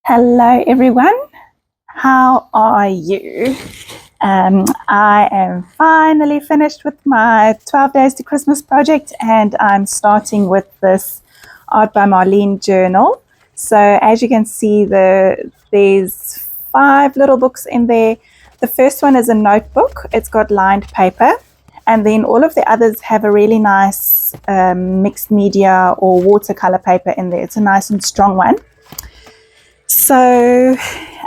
Hello, everyone. How are you? I am finally finished with my 12 Days to Christmas project, and I'm starting with this Art by Marlene journal. So, as you can see, there's 5 little books in there. The first one is a notebook, it's got lined paper, and then all of the others have a really nice mixed media or watercolor paper in there. It's a nice and strong one. So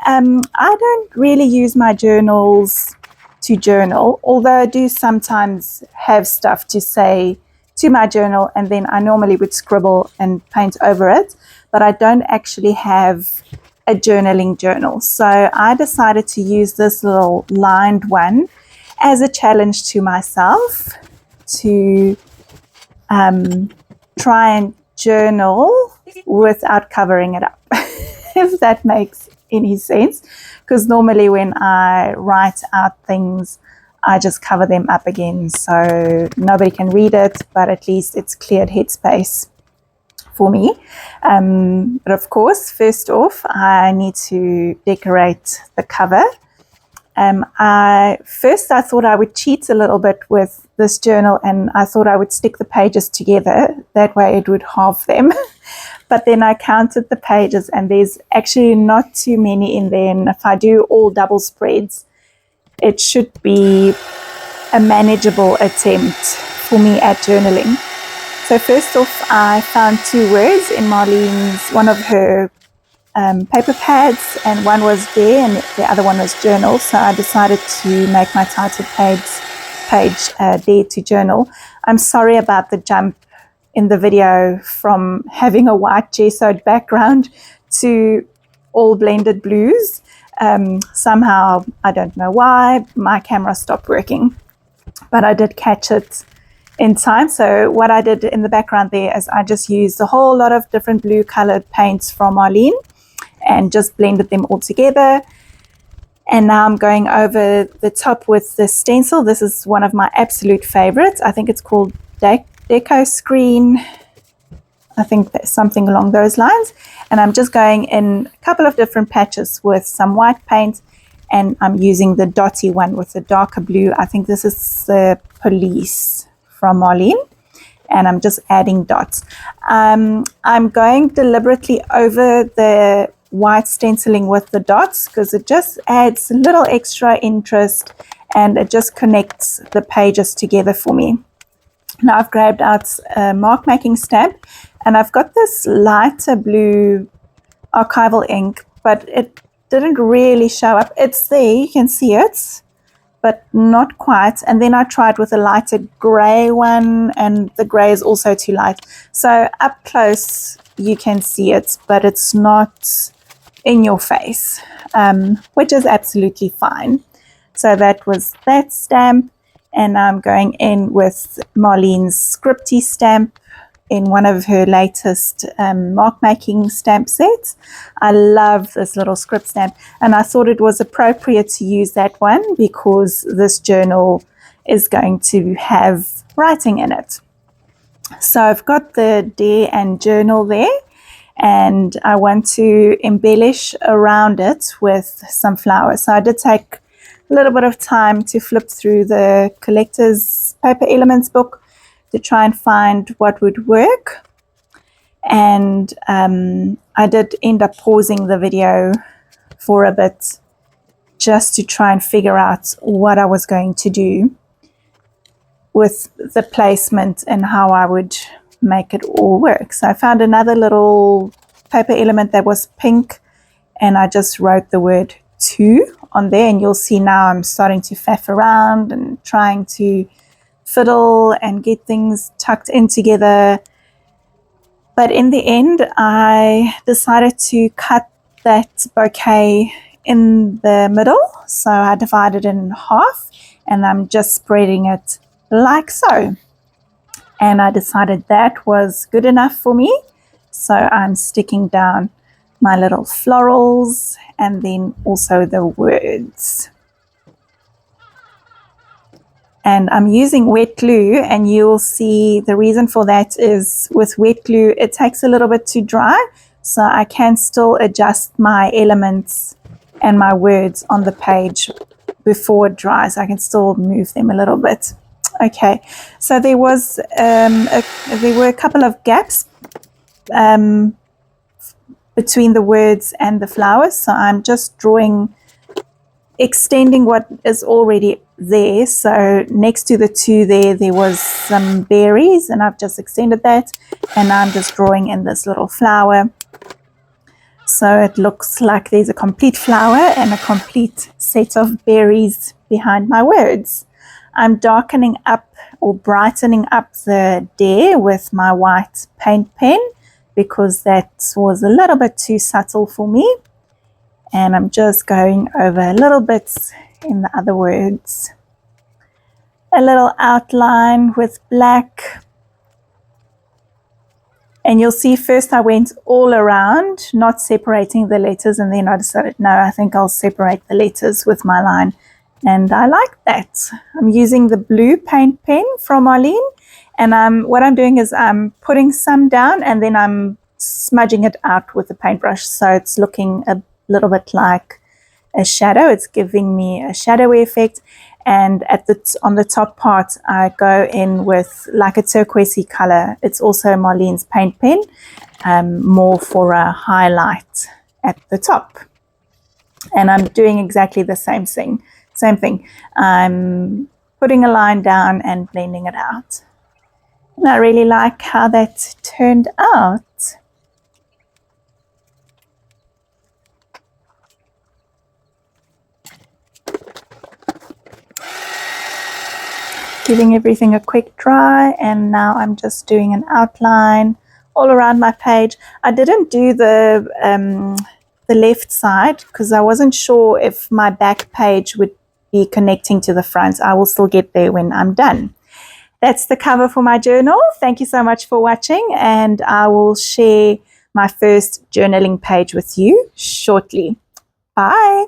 I don't really use my journals to journal, although I do sometimes have stuff to say to my journal, and then I normally would scribble and paint over it, but I don't actually have a journaling journal. So I decided to use this little lined one as a challenge to myself to try and journal without covering it up. If that makes any sense, because normally when I write out things, I just cover them up again so nobody can read it, but at least it's cleared headspace for me. But of course, first off, I need to decorate the cover. I thought I would cheat a little bit with this journal, and I thought I would stick the pages together. That way it would halve them. But then I counted the pages, and there's actually not too many in there. And if I do all double spreads, it should be a manageable attempt for me at journaling. So first off, I found 2 words in Marlene's, one of her paper pads, and one was there and the other one was journal. So I decided to make my title page there to journal. I'm sorry about the jump in the video from having a white gessoed background to all blended blues. Somehow, I don't know why, my camera stopped working, but I did catch it in time. So what I did in the background there is I just used a whole lot of different blue colored paints from Marlene and just blended them all together. And now I'm going over the top with the stencil. This is one of my absolute favorites. I think it's called Deco Screen. I think that's something along those lines. And I'm just going in a couple of different patches with some white paint, and I'm using the dotty one with the darker blue. I think this is the Police from Marlene, and I'm just adding dots. I'm going deliberately over the white stenciling with the dots because it just adds a little extra interest and it just connects the pages together for me. Now I've grabbed out a mark making stamp, and I've got this lighter blue archival ink, but it didn't really show up. It's there, you can see it, but not quite. And then I tried with a lighter gray one, and the gray is also too light. So up close you can see it, but it's not in your face, which is absolutely fine. So that was that stamp. And I'm going in with Marlene's Scripty stamp in one of her latest mark making stamp sets. I love this little script stamp, and I thought it was appropriate to use that one because this journal is going to have writing in it. So I've got the Dare and Journal there, and I want to embellish around it with some flowers. So I did take a little bit of time to flip through the collector's paper elements book to try and find what would work. And I did end up pausing the video for a bit just to try and figure out what I was going to do with the placement and how I would make it all work. So I found another little paper element that was pink, and I just wrote the word "to" on there, and you'll see now I'm starting to faff around and trying to fiddle and get things tucked in together. But in the end, I decided to cut that bouquet in the middle. So I divided it in half, and I'm just spreading it like so. And I decided that was good enough for me. So I'm sticking down my little florals and then also the words. And I'm using wet glue, and you'll see the reason for that is with wet glue, it takes a little bit to dry. so I can still adjust my elements and my words on the page before it dries. I can still move them a little bit. Okay, so there were a couple of gaps between the words and the flowers, so I'm just extending what is already there. So next to the two there was some berries, and I've just extended that, and I'm just drawing in this little flower. So it looks like there's a complete flower and a complete set of berries behind my words. I'm darkening up or brightening up the dare with my white paint pen because that was a little bit too subtle for me. And I'm just going over a little bit in the other words. A little outline with black. And you'll see first I went all around, not separating the letters, and then I decided, no, I think I'll separate the letters with my line. And I like that. I'm using the blue paint pen from Arlene, and what I'm doing is I'm putting some down and then I'm smudging it out with the paintbrush, so it's looking a little bit like a shadow. It's giving me a shadowy effect. And on the top part, I go in with like a turquoisey color. It's also Marlene's paint pen, more for a highlight at the top. And I'm doing exactly the same thing. I'm putting a line down and blending it out. And I really like how that turned out. Giving everything a quick dry, and now I'm just doing an outline all around my page. I didn't do the left side because I wasn't sure if my back page would be connecting to the front. I will still get there when I'm done. That's the cover for my journal. Thank you so much for watching, and I will share my first journaling page with you shortly. Bye.